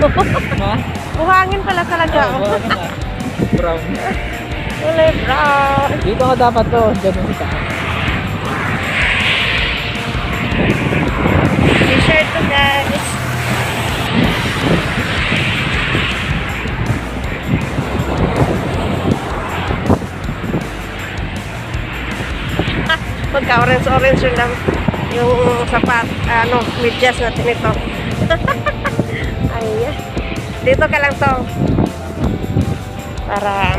Ha? Buhangin pala talaga. Buhangin na. Brown. Kulay brown. Dito ka dapat to. Diyan sa taas. T-shirt to guys. Pagka-orange-orange yun lang yung sapat, medyas natin ito. Ayan. Dito ka lang to. Para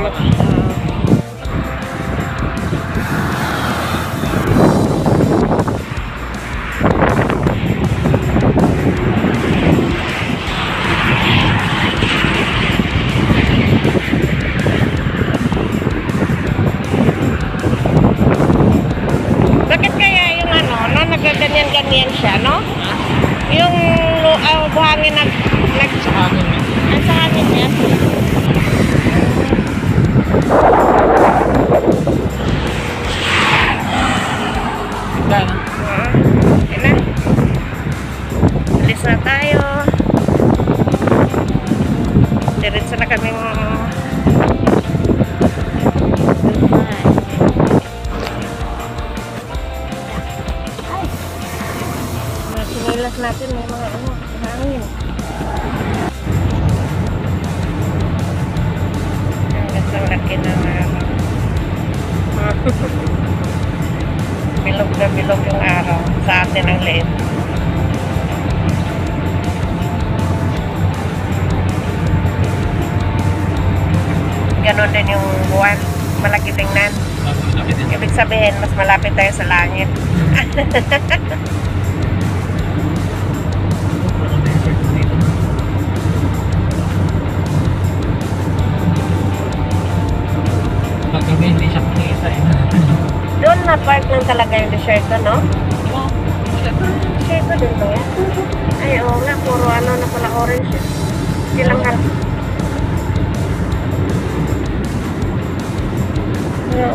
bakit kaya yung nagganyan-ganyan siya, no? Yung buhangin sa hangin niya. Saan? Okay na. Alis na tayo. Diretso na kaming sinilas natin may mga hangin. Ang laki na bilog na bilog yung araw. Sa atin ang liit. Ganon din yung buwan. Malaki tingnan. Ibig sabihin, mas malapit tayo sa langit. Paggabi hindi siya makikita eh. Doon na park lang talaga yung desierto, no? Oo. Desierto din ba yan? Ay, oo nga. Puro na pala orange. Silang oo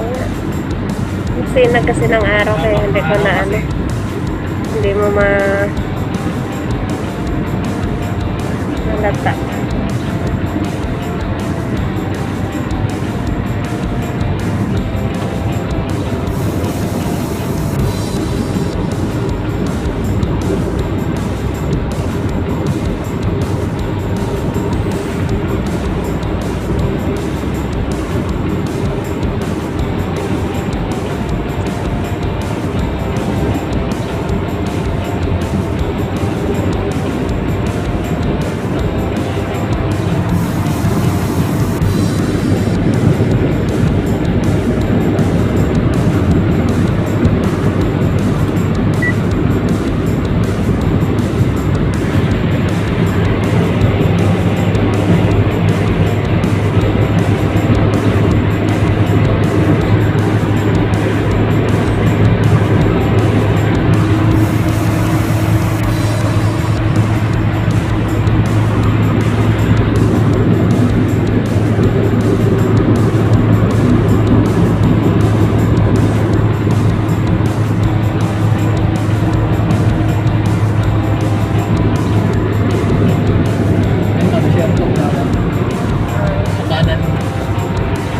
nga. Sinag kasi ng araw kaya hindi ko na hindi mo malata.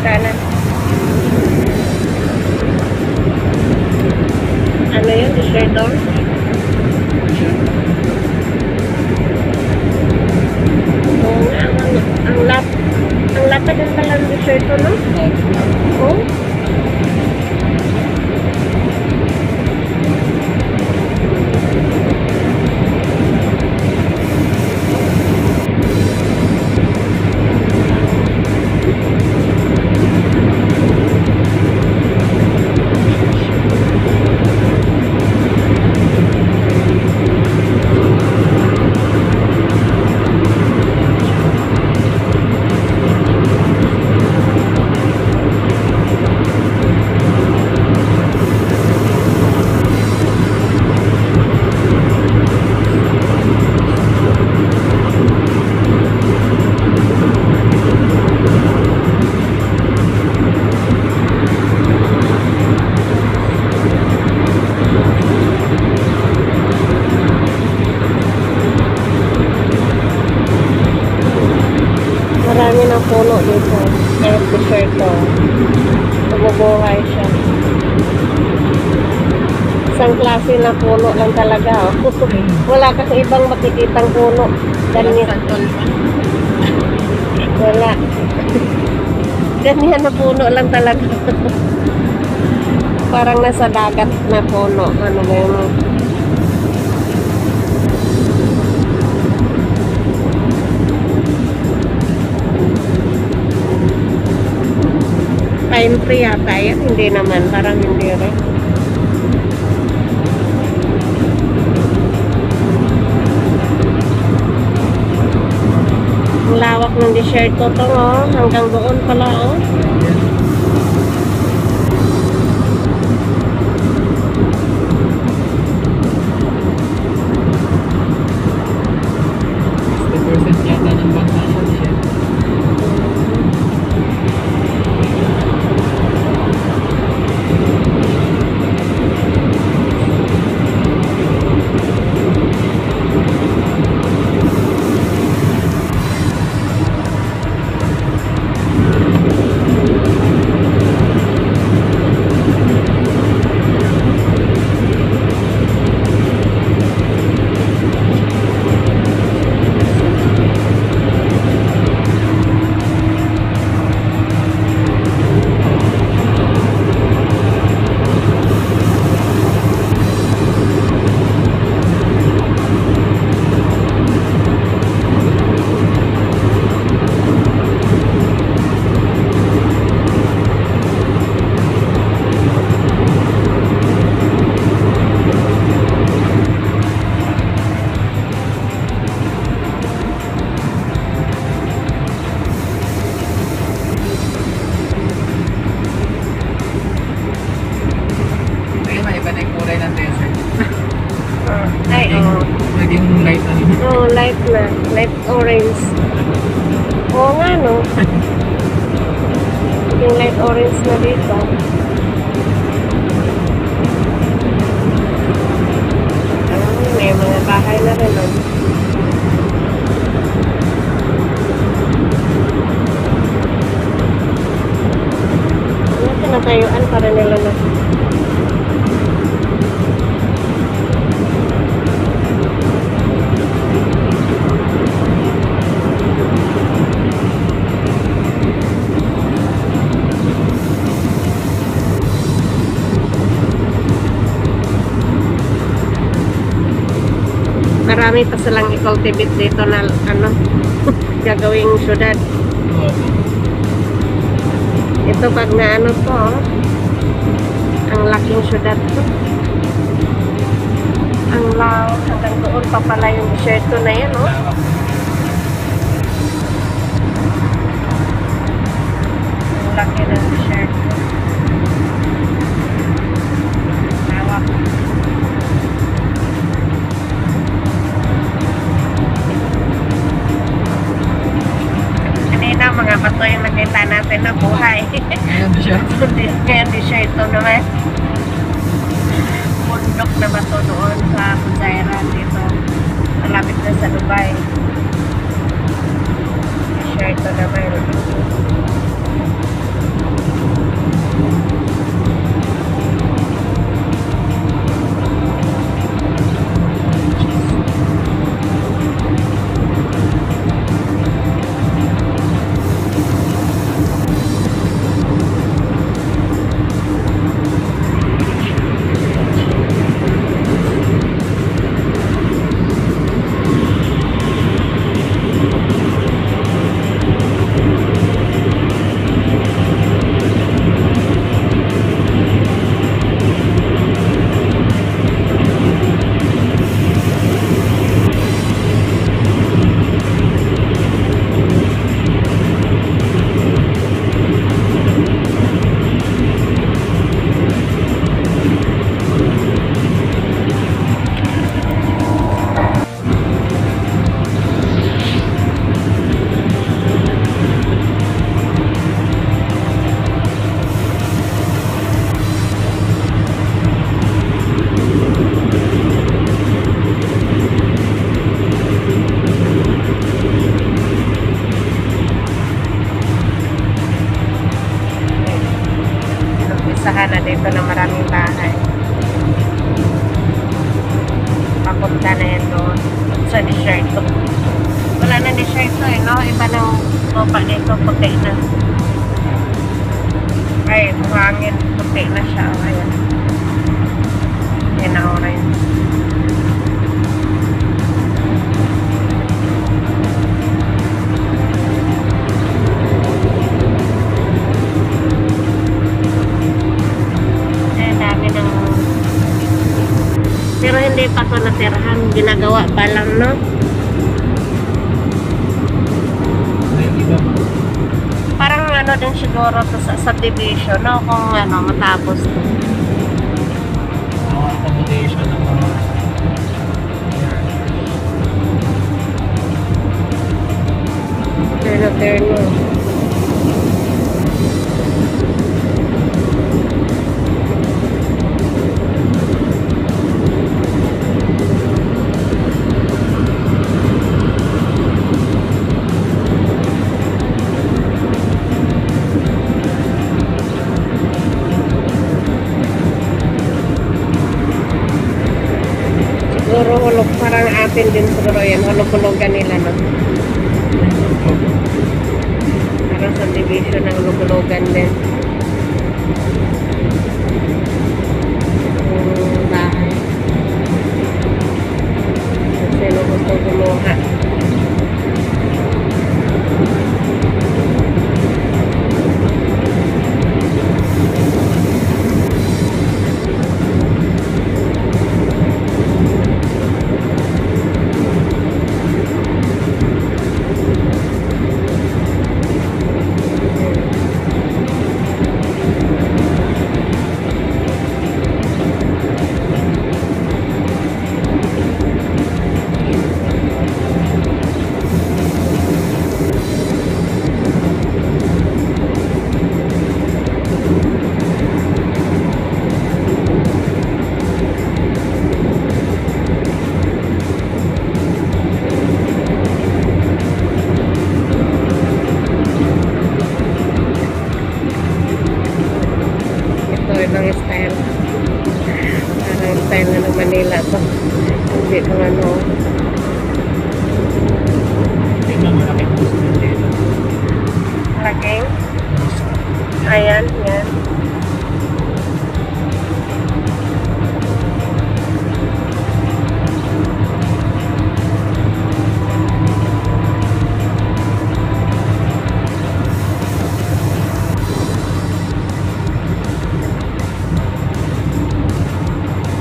Kanan. Ano yun? Desierto? Oo nga. Ang lapad din pala ng desierto, no? Oo. ng puno dito. Kahit desierto. Bumubuhay siya. Isang klase na puno lang talaga. Oh. Wala kasi ibang makikitang puno. Ganyan. Wala. Ganyan na puno lang talaga. Parang nasa dagat na puno. Ano ba yun? Pine tree yata yan. Hindi naman. Parang hindi rin. Ang lawak ng desert ko to, oh. Hanggang doon pala, oh. Yata ng bansa niya siya. Ay, oo. Naging light na rin. Oo, light na. Light orange. Oo nga, no? Naging light orange na dito. May mga bahay na rin, no? Ano, tinatayuan para nila na. Marami pa silang i-cultivate dito na ano, gagawing syudad. Ito pag na ano to, ang laking syudad to. Ang lao, hanggang doon pa pala yung desierto na yan, no? Ang laki ng desierto. Lawak. Kanina mga bato yung nakita natin na buhay. Ngayon siya. Ngayon desierto naman. Bundok na bato doon sa Buzairan dito. Malapit na sa Dubai. Desierto naman. umpisahan na dito na maraming bahay. Papunta na yan doon sa Desierto. Wala na Desierto eh, no? Iba ng lupa dito, puti na. Ay, buhangin, puti na siya. Ayan. Yan na orange. Pero hindi pa ko natirahan, ginagawa pa lang, no? Yung iba mo. Parang ano din siguro to sa subdivision, no? Kung ano, matapos to. Mga accommodation ng mga Terno. Siguro hulog, parang atin din siguro yan. Hulog-hulugan nila, no? Parang subdivision ng hulog-hulugan din. Bahay. Sino gusto kumuha? Ibang style. Parang style na ng Manila to. Hindi kung ano. tingnan mo laki post din dito. Laking. Ayan, yan.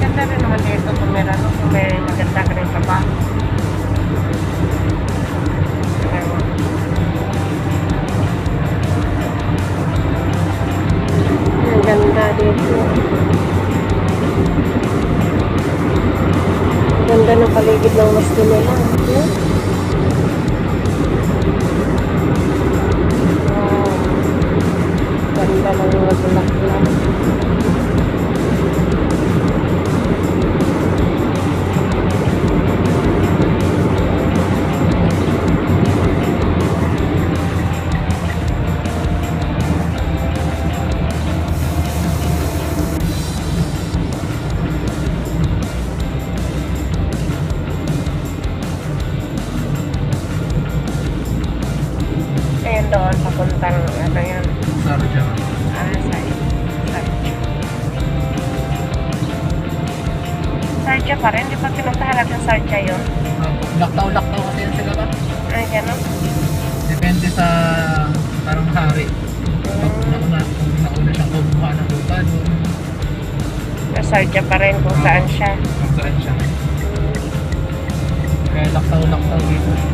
Ganda rin naman dito tumira, no? Kung may maganda ka rin trabaho. Ang ganda dito. Ang ganda ng paligid ng maski nila. No? Wow. Ganda ng mga bulaklak. Ayan doon, papuntang ano yan. Sarja. Sarja pa rin, di ba pinuntahan natin Sarja yun? Laktaw-laktaw kasi yan sila ba? Ay, gano'n. Depende sa parang hari. Pag nauna siyang kumuha ng lupa doon. Sarja pa rin kung saan siya. Kung saan siya. Kaya laktaw-laktaw dito.